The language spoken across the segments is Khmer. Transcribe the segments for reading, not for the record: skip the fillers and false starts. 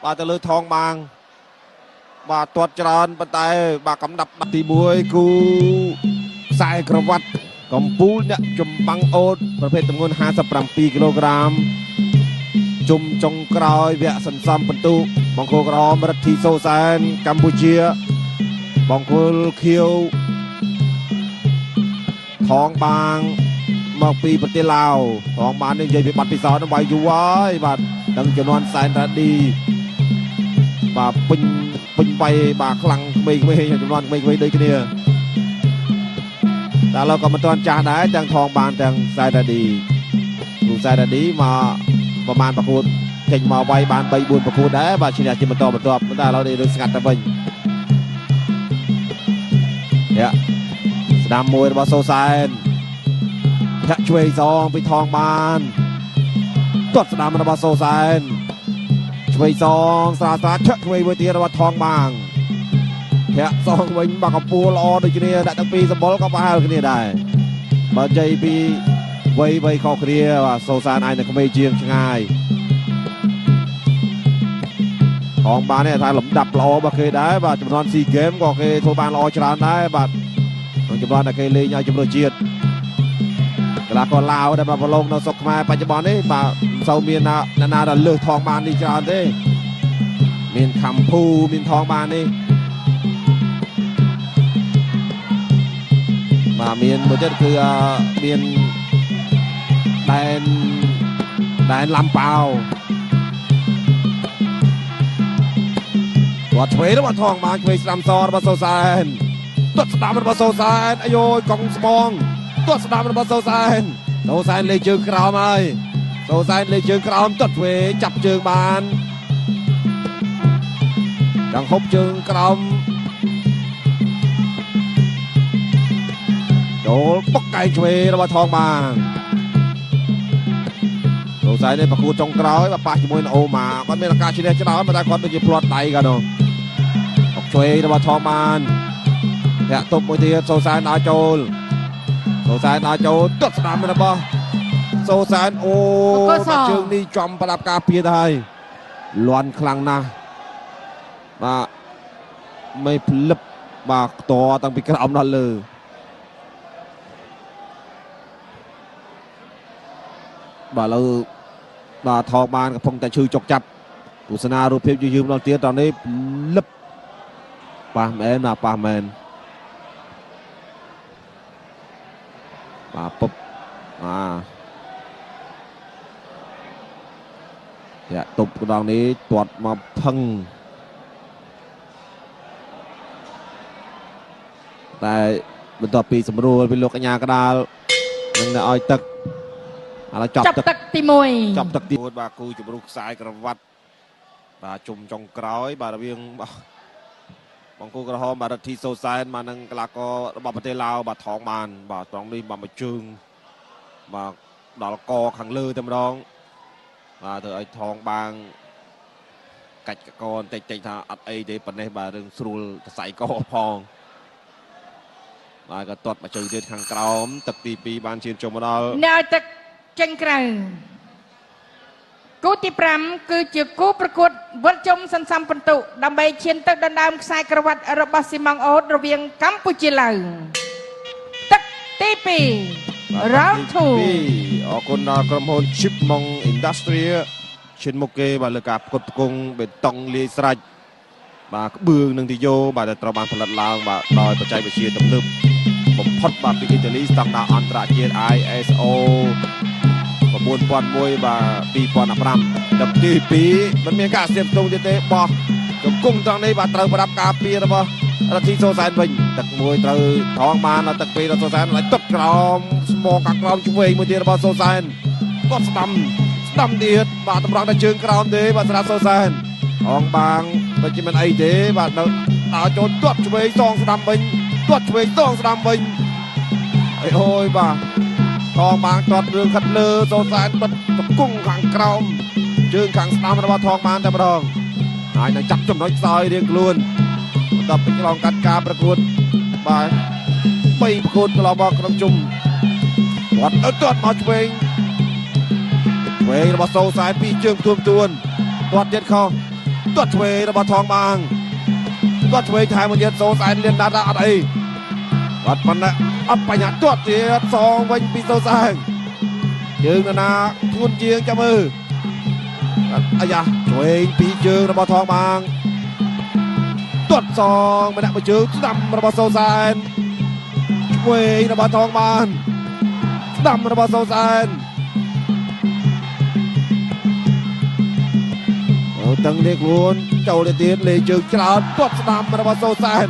bà ta lư thong mang bà tuột tròn bà tay bà cầm đập thì buổi cu sai cờ vắt cầm pú nhẹ chùm băng ốtประเภทจำนวน57 kgจุ่มจงกรอยเวียสันซัมประตูบางโคกรอมรัฐทีโซแซนกัมพูชีบางโคเคียวทองบางมอกปีปฏิลาวทองบางนี่ใหญ่เป็นบัตรพิศาลใบยูไว้บัตรดังจนวนแซนระดีบาปิงไปบาคลังไม่จนวนไม่ได้กันเนี่ยแต่เราก็มาตอนจ่าได้จังทองบางจังแซนระดีดูแซนระดีมาประมาณประคุณเข่งมาไวบานใบบุญประคุณได้บาชินยาจิมตัวไม่ได้เราได้สกัดตะบินเนี่ยสนามมวยบาโซไซน์จะช่วยซองไปทองบานตัดสนามบาโซไซน์ช่วยซองสาช่วยวิทยาบาทองบางแค่ซองวิ่งบากปูรอโดยที่นี่ได้ตั้งปีสมบูรณ์ก็มาที่นี่ได้บาใจปีไว้เขาเคลียร์ว่าโซซานไอเนี่ยเขาไม่เจียงง่ายทองบานเนี่ยทางหลุมดับรอมาเคยได้บัดจำนวน4 เกมก็เคยโทรบานรอชนะได้บัดจำนวนเคยเลยยาวจำนวนเจียดเวลาก็ลาวได้มาพลงเราสกมาปัจจุบันนี้มาเซาเมียนาดันเลือกทองบานนี่จานได้เมียนคำพูเมียนทองบานนี่มาเมียนโมเจตคือเมียนแดนลำเปล่าวัดเฉยแล้ววัดทองมาเฉยสนามซอร์บาโซไซน์ตัวสนามบาโซไซน์อโยกองสมองตัวสนามบาโซไซน์โซไซน์เลยเจอกราวมาโซไซน์เลยเจอกราวตัวเฉยจับเจอบานดังฮบเจอกราวโดนปกไก่เฉยแล้ววัดทองมาโซไซน์ในประคูจงกราวมาปาจิมวยโอมาก็มีราคาชิ้นเล็กจะเอามาได้ความเป็นจีพลอตไตกันเนาะช่วยระบาดทองมันเนี่ยตบมือทีโซซานอาโจลตัดสนามมันนะบ่โซซานโอ้มาเชิงนี่จอมประดับกาเปียไทยล้วนคลังนะมาไม่พลิบมาต่อตั้งปีกระอมนั่นเลยบ่เราบ่ทองมันกับพงแต่ชื่อจกจับกุศนารูปเพียบยืมเราเตี้ยตอนนี้ลึบปาแมนมาปาแมนมาปุ๊บเนี่ยตุบตอนนี้ตรวจมาพังแต่บนต่อปีสมรูเป็นโลกญากระดาลยังได้อ้อยตึกอะไรจับตึกตีมวยจับตึกตีมวยบากูจุบรุกสายกระวัดบาจุ่มจงกร้อยบาระเบียงบางกูกระหอมบาร์ทีโซไซน์มานังกลาก็ระบาดประเทศลาวบาทองมันบาตองนี้บามาจึงบาดอกกอขังลือเต็มร้องบาเธอไอทองบางกัดกรเตะทางอัดไอเดปนในบาเรื่องสูลใส่กอพองบาก็ตดมาจึงเดินทางกรอมตัดปีบานเชียนจมมาแล้วแนวตักจังกรังกูที่พรำคือจุดกูประกวดวัดจมสันสัมปันตุดำใบเชียนตักดันดามสายกระวัดระบาสิมังโอดระเวียงกัมพูชีลาวตักตีปีร้าวถูออกคนกรมพลชิปมองอินดัสทรีเช่นโมเกบาลกาบกดกงเป็นตองลีสไรบาเบืองหนึ่งที่โยบาแต่ตระบานผลัดลางบาลอยปัจจัยไปเชียร์ตำลึงผมพอดบาปีอิตาลีต่างดาวอันตรายเจียน ISOประมูลปอนมวยบาปีปอนอัปรำดับตีปีมันมีการเสียบตรงเตะบอลกับกุ้งตรงนี้บาเตอร์ประดับกาปีนะบอลที่โซแซนวิ่งตักมวยเตอร์ทองมาแล้วตักปีแล้วโซแซนไหลตบกรอมสมองกักกรอมช่วยมือเดียวบอลโซแซนก็สตัมเดียดบาตำรังได้เชิงกรอมเดียบาสระโซแซนทองบางไปจิมันไอเดียบาเตอร์ตาโจนตัวช่วยซองสตัมวิ่งตัวช่วยซองสตัมวิ่งไอ้โอ้ยบาทองบางตอดเรื่องขัดเลือโซซานเป็นตะกุ้งขังกรอมจึงขังสนามระบาดทองบางแต่ประดองนายนังจับจมน้อยซอยเรียงกลุ่นต่อไปลองกัดกาประกวดไปประกวดเราบอกกระจุ่มวัดตอดมาช่วยระบาดโซซานปีเชิงตัวตอดเย็ดคอ ទាត់ឆ្វេងរបស់ថងបាងទាត់ឆ្វេងថែមមួយទៀតសូសែនលៀនដាត់អត់អីអត់ប៉ុណ្ណាអត់បញ្ហាទាត់ទៀតសងវិញពីសូសែនជើងណាធ្ងន់ជាងចាំមើលអាយ៉ាឆ្វេងពីជើងរបស់ថងបាងទាត់សងម្នាក់មួយជើងស្ដាំរបស់សូសែនឆ្វេងរបស់ថងបាងស្ដាំរបស់សូសែនតឹងនេះខ្លួនចូលទៅទៀតលេជើងច្រើនទាត់ស្ដាំរបស់សូសែន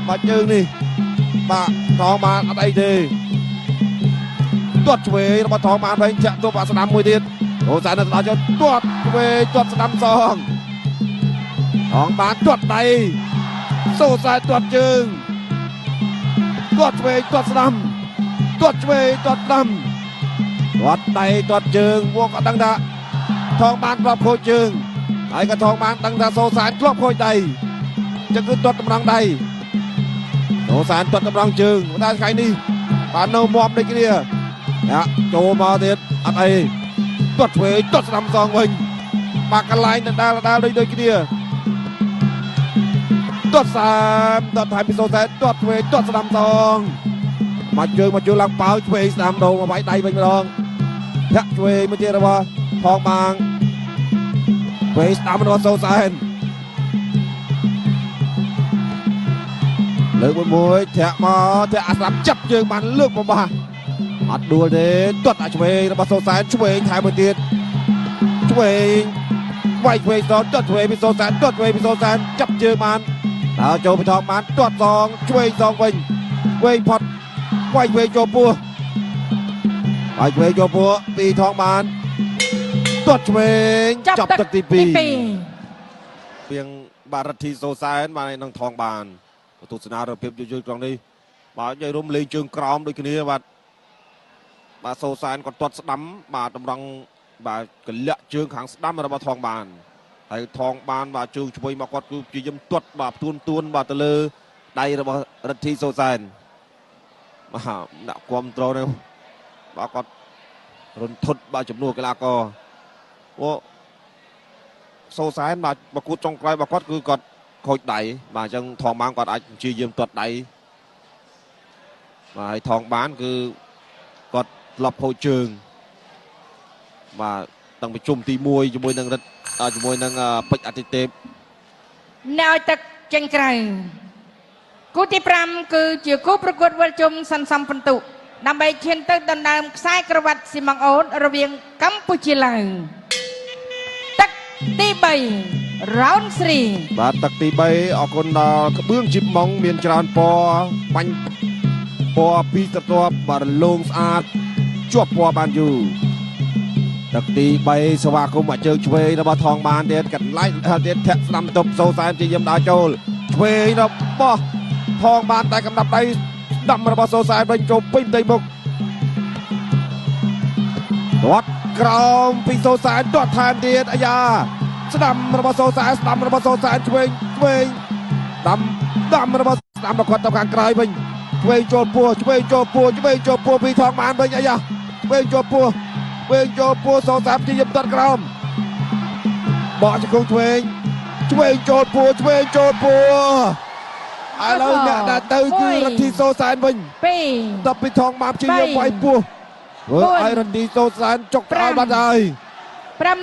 បាច់ជើងនេះបាទថងបានអត់អីទេទាត់ឆ្វេងរបស់ថងបានវិញចាក់ទប់អាស្ដាំមួយទៀតសូសែននៅដល់ចូលទាត់ឆ្វេងទាត់ស្ដាំសងថងបានទាត់ដៃសូសែនទាត់ជើងទាត់ឆ្វេងទាត់ស្ដាំទាត់ឆ្វេងទាត់ស្ដាំទាត់ដៃទាត់ជើងពួកក៏ដឹងថាថងបានធ្លាប់ខូចជើងហើយក៏ថងបានដឹងថាសូសែនធ្លាប់ខូចដៃចឹងគឺទាត់តម្រង់ដៃសូសែនទាត់តម្រង់ជើងតែថ្ងៃនេះបាននៅមាំដូចគ្នាចូលមកទៀតអត់អីទាត់ឆ្វេងទាត់ស្ដាំសងវិញបាក់កន្លែងដដែលដូចគ្នាទាត់សាមទាត់ថែមពីសូសែនទាត់ឆ្វេងទាត់ស្ដាំសងមកជើងឡើងប៉ោឆ្វេងស្ដាំដូងមកវាយដៃវិញម្ដងធាក់ឆ្វេងមួយទៀតរបស់ថងបាងឆ្វេងស្ដាំរបស់សូសែនលើកមួយធាក់មកធាក់អាស្ដាំចាប់ជើងបានលើកមកបាអត់ដួលទេទាត់អាឆ្វេងរបស់សូសែនឆ្វេងថែមមួយទៀតឆ្វេងវាយឆ្វេងសងទាត់ឆ្វេងពីសូសែនទាត់ឆ្វេងពីសូសែនចាប់ជើងបានដល់ចូលពីថងបានទាត់សងឆ្វេងសងវិញឆ្វេងផុតវាយឆ្វេងចូលពោះវាយឆ្វេងចូលពោះពីថងបានទាត់ឆ្វេងចាប់ទឹកទី2ពីងបារធីសូសែនបាននឹងថងបានទស្សនារបៀបយឺតត្រង់នេះបាទនិយាយរួមលេងជើងក្រោមដូចគ្នាបាទសូសែនគាត់ទាត់ស្ដាំបាទតម្រង់បាទកលាក់ជើងខាងស្ដាំរបស់ថងបានហើយថងបានបាទជើងឆ្វេងមកគាត់គឺព្យាយាមទាត់បាទទួនបាទទៅលើដៃរបស់រិទ្ធីសូសែនបាទដាក់គាំទ្រនេះបាទគាត់រន្ធត់បាទចំនួនកីឡាករអូសូសែនបាទប្រកួតចុងក្រោយរបស់គាត់គឺគាត់ខូចដៃបាទអញ្ចឹងថងបានគាត់អាចព្យាយាមទាត់ដៃបាទហើយថងបានគឺគាត់ធ្លាប់ខូចជើងបាទតាំងពីជុំទី1ជាមួយនឹងពេជ្រអាទិទេពណែឲ្យទឹកចេញក្រៅគូទី5គឺជាគូប្រកួតវិលជុំសន្សំពិន្ទុដើម្បីឈានទៅដណ្ដើមខ្សែក្រវ៉ាត់ស៊ីម៉ង់អូតរវាងកម្ពុជាឡើងទឹកទី3 round 3បាទទឹកទី3អរគុណដល់ក្បឿងជីបម៉ុងមានច្រើនពណ៌បាញ់ពណ៌ពីស្រទាប់បាទរលោងស្អាតជាប់ពណ៌បានយូរទឹកទី3សវ៉ាគុំមកជើងឆ្វេងរបស់ថងបានទៀតកន្លែងទៀតធាក់ស្ដាំទប់សូសែនជាយាមដើរចូលឆ្វេងរបស់ថងបានតែកំដាប់ដៃស្ដាំរបស់សូសែនវិញចូលពេញផ្ទៃមុខទាត់ក្រោមពីសូសែនទាត់ថែមទៀតអាយ៉ាស្ដាំរបស់សូសែនឆ្វេងដាំរបស់ស្ដាំគាត់ទៅខាងក្រោយវិញឆ្វេងចូលពោះពីថងបានវិញអាយ៉ាឆ្វេងចូលពោះសូសែនជាយាមទាត់ក្រោមបកជង្គង់ឆ្វេងចូលពោះឥឡូវអ្នកដែលទៅគឺរទ្ធីសូសែនវិញ2ដល់ពីថងបានជាយាមវាយពោះហើយរទ្ធីសូសែនចុកក្រោយបាត់ហើយ6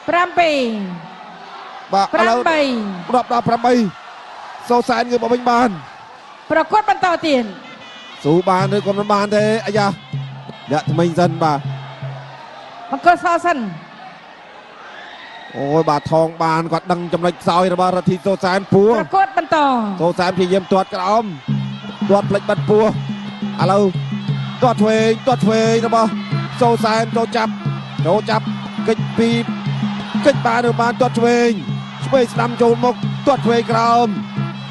7បាទឥឡូវរាប់ដល់8សូសែនគឺមកវិញបានប្រកួតបន្តទៀតស៊ូបានឬក៏មិនបានទេអាយ៉ាអ្នកថ្មីសិនបាទអង្គសសិនអូយបាទថងបានគាត់ដឹងចំណុចខ្សោយរបស់រទ្ធីសូសែនពោះប្រកួតបន្តសូសែនព្យាយាមទាត់ក្រោមទាត់ផ្លិចបាត់ពោះឥឡូវទាត់ឆ្វេងរបស់សូសែនចូលចាប់កិច្ចបានឬបានទាត់ឆ្វេងស្ដាំចូលមុខទាត់ឆ្វេងក្រោម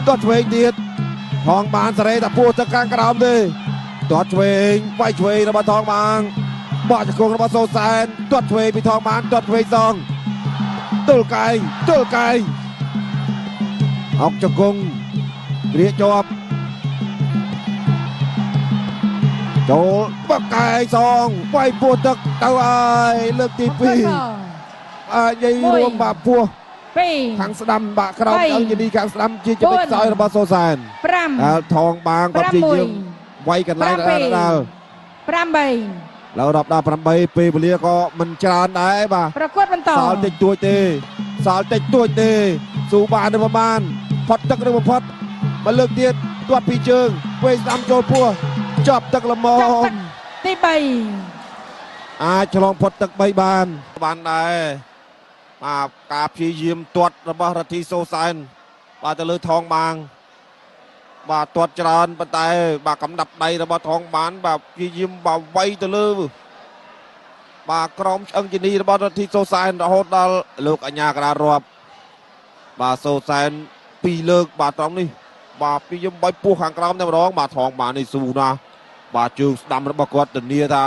ទាត់ឆ្វេងទៀតថងបានសេរីតែពោះទៅខាងក្រោមទេទាត់ឆ្វេងវាយឆ្វេងរបស់ថងបានបកជង្គង់របស់សូសែនទាត់ឆ្វេងពីថងបានទាត់ឆ្វេងសងទល់កាយអុកជង្គង់រៀកជាប់ចូលបកកាយសងវាយពោះទឹកទៅហើយលើកទី2 យាយរួមបាទពោះ 2 ខាងស្ដាំបាក់ក្រោមអង្គជនីខាងស្ដាំជាចំណុចខ្សោយរបស់សូសែន 5 ហើយថងបាងក៏ព្យាយាមវាយកន្លែងដល់ 8 แล้วរាប់ដល់8ពេលវេលាក៏មិនច្រើនដែរបាទ ប្រកួតបន្ត សល់តិចតួចទេស៊ូបានឬមិនបានផុតទឹកឬមិនផុតមកលើកទៀតទាត់ពីជើងពេលស្ដាំចូលពោះជាប់ទឹកល្មម ទី អាចឆ្លងផុតទឹក3បានដែរបាទការព្យាយាមទាត់របស់រទ្ធីសូសែនបាទទៅលើថងបាងបាទទាត់ច្រើនប៉ុន្តែបាទកំដាប់ដៃរបស់ថងបានបាទព្យាយាមបាទវាយទៅលើបាទក្រមឆ្អឹងជនីរបស់រទ្ធីសូសែនរហូតដល់លោកអញ្ញាកណ្ដាលរាប់បាទសូសែន2លើកបាទត្រង់នេះបាទព្យាយាមបាញ់ពោះខាងក្រោមតែម្ដងបាទថងបាននេះស៊ូណាស់បាទជើងស្ដាំរបស់គាត់ធានាថា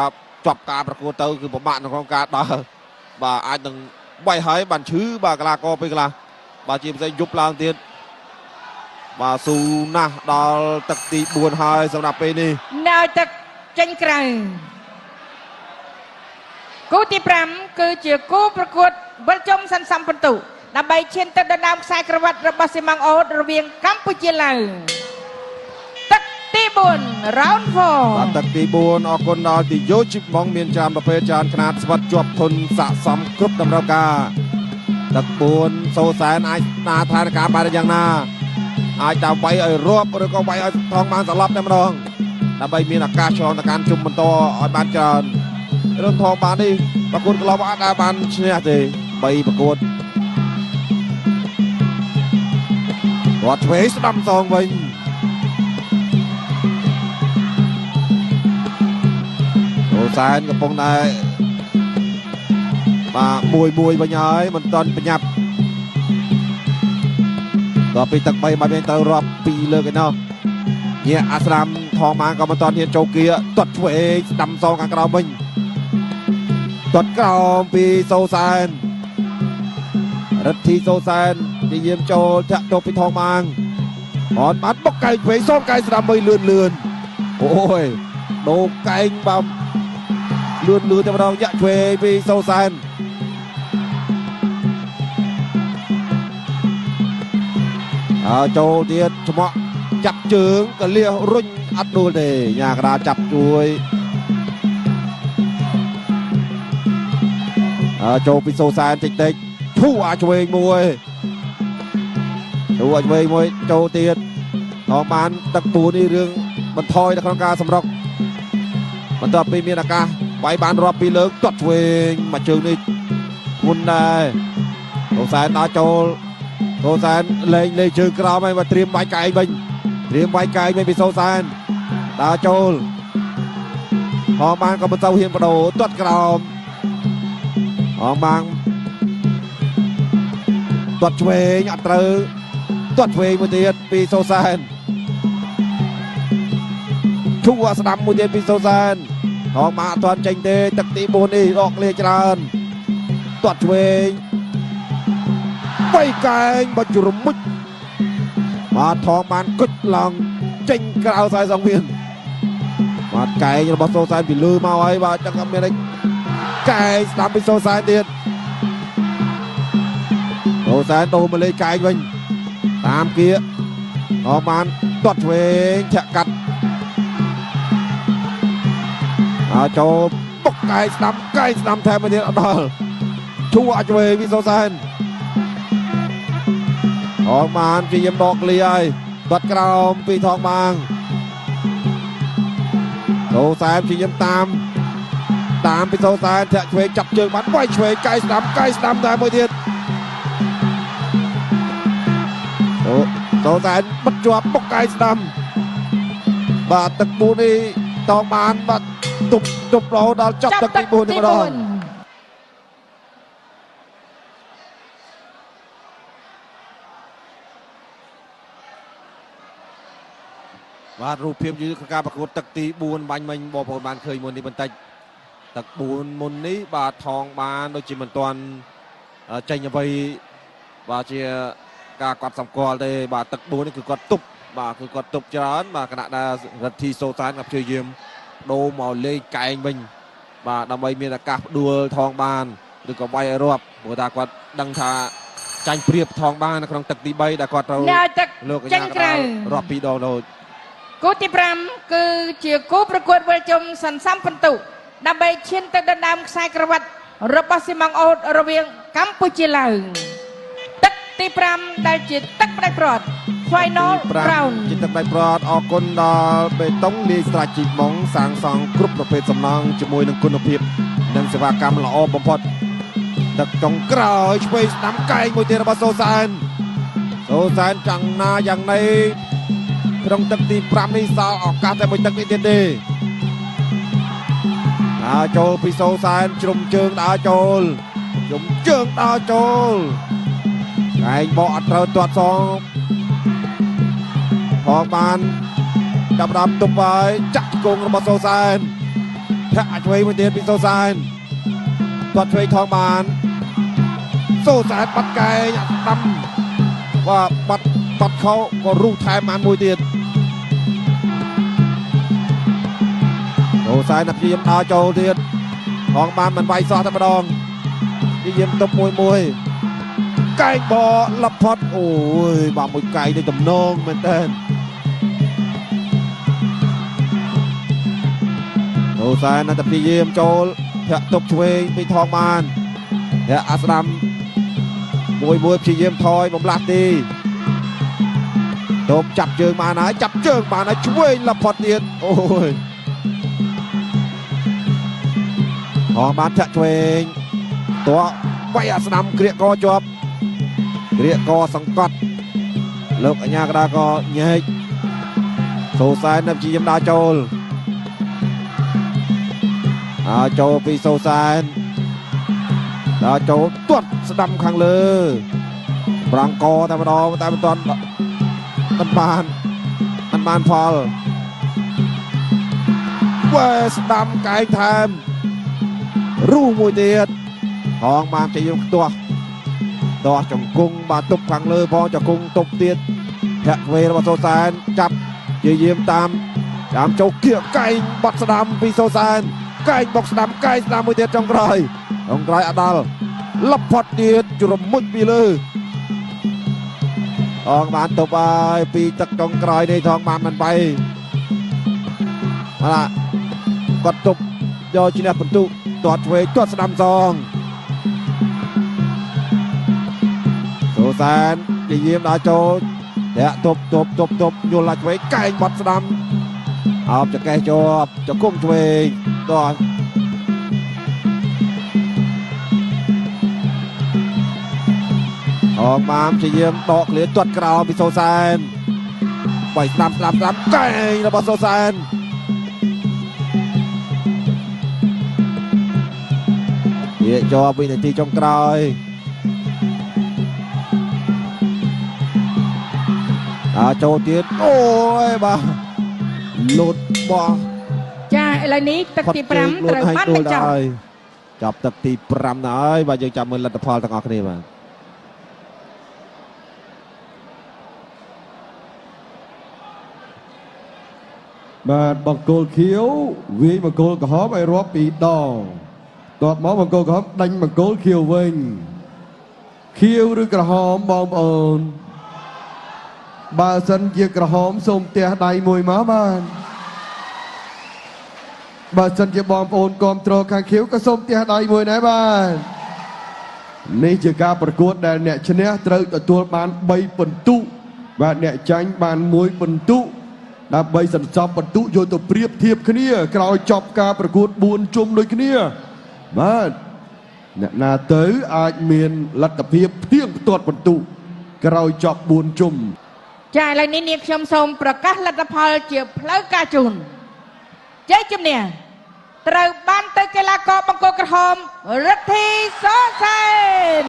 ជាប់ការប្រកួតទៅគឺប្រមាថនៅក្នុងការដើរបាទអាចនឹងវាយហើយបានឈឺបាទកីឡាករពេលខ្លះបាទជាពិសេសយប់ឡើងទៀតបាទស៊ូណាស់ដល់ទឹកទី4ហើយសម្រាប់ពេលនេះ នៅទឹកចេញក្រៅគូទី 5 គឺជាគូប្រកួតវិលជុំសន្សំពិន្ទុដើម្បីឈានទៅដល់ដើមខ្សែក្រវ៉ាត់របស់សីម៉ង់អូតរវាងកម្ពុជាឡៅទឹកទី 4 round 4 បាទទឹកទី 4 អរគុណដល់ទីយោជីបងមានច្រើនប្រភេទច្រើនຂະຫນາດស្វិតជាប់ធុនស័កសមគ្រប់តម្រូវការទឹក4សូសែនអាចស្ដារឋានភាពបានយ៉ាងណាអាចតាមវាយឲ្យរាប់ឬក៏វាយឲ្យថងបានសន្លប់តែម្ដងដើម្បីមានឱកាសឆ្លងទៅកាន់ជុំបន្តឲ្យបានច្រើនរឿងថងបាននេះប្រកួតកន្លងមកអាចបានឈ្នះទេ3ប្រកួតគាត់ឆ្វេងស្ដាំសងវិញសូសែនកំពុងតែបាទមួយវិញហើយមិនទាន់ប្រញាប់ដល់ពីទឹក3បាត់វិញទៅរាប់2លើកឯណោះញាក់អាស្រាមថងបានក៏មិនទាន់ហ៊ានចូលគៀទាត់ឆ្វេងស្ដាំសងខាងក្រោមវិញទាត់ក្រោមពីសូសែនរទ្ធីសូសែននិយាមចូលចាក់ទប់ពីថងបានអត់បានបុកកែងឆ្វេងសូមកែងស្ដាំវិញលឿនអូយដូរកែងបាទលឿនតែម្ដងចាក់ឆ្វេងពីសូសែនចូលទៀតច្មក់ចាប់ជើងក៏លះរុញអត់ដួលទេញ៉ាកដាចាប់ជួយចូលពីសូសែនតិចធូអាចឆ្វេងមួយចូលទៀតដល់បានទឹកពូនេះរឿងបន្ថយនៅក្នុងការសម្រុកបន្ទាប់ពីមានឱកាសវាយបានរាប់2លើកទាត់ឆ្វេងមួយជើងនេះមុនដែរសូសែនដល់ចូលសូសែនលេងជើងក្រោមហើយមកត្រៀមវាយកែងវិញពីសូសែនដល់ចូលផងបានក៏មិនទៅហ៊ានបដូរទាត់ក្រោមផងបានទាត់ឆ្វេងអត់ត្រូវទាត់ឆ្វេងមួយទៀតពីសូសែនឈូស្ដាំមួយទៀតពីសូសែនផងបានអត់ទាន់ចេញទេទឹកទី4នេះរកលាច្រើនទាត់ឆ្វេងកែងបាច់រមុចបាទថងបានគុជឡើងចេញក្រៅខ្សែសងមានបាទកែងរបស់សូសែនពីលើមកហើយបាទចឹងអត់មានអីកែងស្ដាំពីសូសែនទៀតសូសែនដូរមកលេងកែងវិញតាមគៀថងបានទាត់ឆ្វេងធាក់កាត់ចូលបុកកែងស្ដាំថែមមួយទៀតអត់ដល់ឈូអាចឆ្វេងពីសូសែនថងបានជាយាមដកលីហើយទាត់ក្រោមពីថងបាងសូសែនជាយាមតាមពីសូសែនធាក់ឆ្វេងចាប់ជើងបានវាយឆ្វេងកែងស្ដាំតែមួយទៀតសូសែនបិទជាប់បុកកែងស្ដាំបាទទឹក4នេះថងបានបាទទប់រហូតដល់ចាប់ទឹកទី4នេះម្ដងបាទរូបភាពយឺការប្រកួតទឹកទី4បាញ់មិញបងប្អូនបានឃើញមុននេះបន្តិចទឹក4មុននេះបាទថងបានដូចជាមិនទាន់ចេញអ្វីបាទជាការកត់សម្គាល់ទេបាទទឹក4នេះគឺគាត់ទប់ច្រើនបាទគណៈដែលរទ្ធីសូសែនក៏ព្យាយាមដូរមកលេងកែងវិញបាទដើម្បីមានឱកាសផ្ដួលថងបាន ឬក៏វាយឲ្យរាប់ព្រោះថាគាត់ដឹងថាចាញ់ព្រៀបថងបាននៅក្នុងទឹកទី3ដែលគាត់ត្រូវលោកកញ្ញារាប់ពីរដងដូចគូទី5គឺជាគូប្រកួតវិលជុំសន្សំពិន្ទុដើម្បីឈានទៅដណ្ដើមខ្សែក្រវ៉ាត់របស់ស៊ីម៉ង់អូតរវាងកម្ពុជាឡើងទឹកទី5ដែលជាទឹកផ្ដាច់ព្រាត់ Final Round ជាទឹកផ្ដាច់ព្រាត់អរគុណដល់បេតុងលាយស្រាច់ជីម៉ុងសាងសង់គ្រប់ប្រភេទសំណង់ជាមួយនឹងគុណភាពនិងសេវាកម្មល្អបំផុតទឹកចុងក្រោយឆ្វេងស្ដាំកែងមួយទៀតរបស់សូសានចង់ណាយ៉ាងណីក្នុងទឹកទី5នេះសល់ឱកាសតែមួយទឹកនេះទៀតទេដើរចូលពីសូសានជ្រុំជើងដើរចូលកែងបកអត់ត្រូវទាត់សងផងបានចាប់ដើមទប់ហើយចាក់គងរបស់សូសានធាក់ឆ្វេងមួយទៀតពីសូសានទាត់ឆ្វេងថងបានសូសានបាត់កែងស្ដាំว่าបាត់เขาក៏រូសថែមបានមួយទៀតសូសានព្យាយាមដើរចូលទៀតផងបានមិនវាយសោះតែម្ដងព្យាយាមទប់មួយកែងបលផុតអូយបាទមួយកែងនេះទំនងមែនតើសូសានតែព្យាយាមចូលធាក់ទប់ឆ្វេងពីថងបានធាក់អាស្ដាំមួយព្យាយាមថយបំលាស់ទីទប់ចាប់ជើងបានហើយឆ្វេងលផុតទៀតអូយអស់បានចាក់ឆ្វេងតោះវាយអាស្ដាំក្រៀកកជាប់ក្រៀកកសង្កត់លោកអញ្ញាកដាក៏ញែកសូសាននៅព្យាយាមដើរចូលពីសូសានដើរចូលទាត់ស្ដាំខាងលើប្រាំងកតែម្ដងតែមិនទាន់មិនបានផលវ៉ែស្ដាំកែងថែមរូសមួយទៀតហងបានជ័យយើងខ្ទាស់ចង្គង់បាទទប់ខាងលើផងចង្គង់ទប់ទៀតធាក់វេរបស់សូសានចាប់ជ័យយាមតាមចូលគៀកកែងបាត់ស្ដាំពីសូសានកែងបុកស្ដាំមួយទៀតចុងក្រោយអត់ដល់លបផុតទៀតជ្រុំមុជពីលើអងបានទប់ហើយពីទឹកចុងក្រោយនេះថងបានមិនbayគាត់ទប់យកឈ្នះពិន្ទុទាត់ឆ្វេងទាត់ស្ដាំសងសូសានជាយាមដើរចូលធាក់ទប់យល់ឡាឆ្វេងកែងបាត់ស្ដាំអោបចកេះជាប់ចង្គង់ឆ្វេងទាត់អងបានជាយាមដកឃ្លាទាត់ក្រោមពីសូសានវាយស្ដាំកែងរបស់សូសានវាជាប់វិនាទីចុងក្រោយចូលទៀតអូយបាទលូតបោះចាឥឡូវនេះទឹកទី5ត្រូវបានបញ្ចប់ចាប់ទឹកទី5ហើយបាទយើងចាំមើលលទ្ធផលទាំងអស់គ្នាបាទបង្គោលខៀវវាយបង្គោលក្រហមឲ្យរាប់ពីរដងតបមកបង្គោលក្រហមដាញ់បង្គោលខៀវវិញខៀវឬក្រហមបងប្អូនបើសិនជាក្រហមសូមផ្ទះដៃមួយមកបានបើសិនជាបងប្អូនគ្រប់គ្រងខាងខៀវក៏សូមផ្ទះដៃមួយដែរបាទនេះជាការប្រកួតដែលអ្នកឈ្នះត្រូវទទួលបាន3ពិន្ទុបាទអ្នកចាញ់បាន1ពិន្ទុដើម្បីសន្សំពិន្ទុយកទៅប្រៀបធៀបគ្នាក្រោយចប់ការប្រកួត4ជុំដូចគ្នាបាទអ្នកណាទៅអាចមានលទ្ធភាពផ្ទៀងផ្ទាត់ពិន្ទុក្រោយចប់4ជុំចាឥឡូវនេះនាងខ្ញុំសូមប្រកាសលទ្ធផលជាផ្លូវការជូនជ័យជំនះត្រូវបានទៅកីឡាករបង្គោលក្រហមរិទ្ធី ស សែន